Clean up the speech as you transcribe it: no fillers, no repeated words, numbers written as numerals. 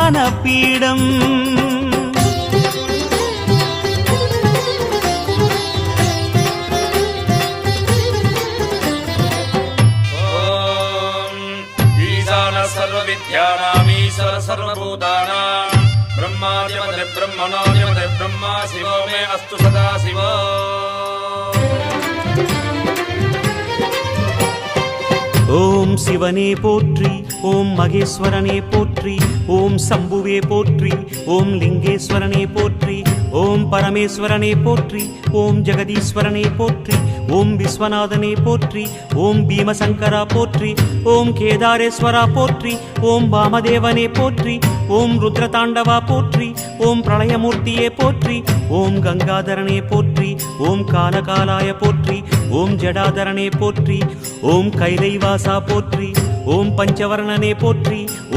ஞான பீடம். सर्वविद्यानामीश्वर सर्वभूतानां ब्रह्मादिपदे ब्रह्मणोऽधिपदे ब्रह्मा शिवो मे अस्तु सदा शिवो. ஓம் சிவனே போற்றி, ஓம் மகேஸ்வரனே போற்றி, ஓம் சம்புவே போற்றி, ஓம் லிங்கேஸ்வரனே போற்றி, ஓம் பரமேஸ்வரனே போற்றி, ஓம் ஜெகதீஸ்வரனே போற்றி, ஓம் விஸ்வநாதனே போற்றி, ஓம் பீமசங்கரா போற்றி, ஓம் கேதாரேஸ்வரா போற்றி, ஓம் வாமதேவனே போற்றி, ஓம் ருத்ரதாண்டவா போற்றி, ஓம் பிரளயமூர்த்தியே போற்றி, ஓம் கங்காதரனே போற்றி, ஓம் காலகாலாய போற்றி, ஓம் ஜடாதரனே போற்றி, ஓம் கைலைவாசா போற்றி, ஓம் பஞ்சவர்ணனே போற்றி,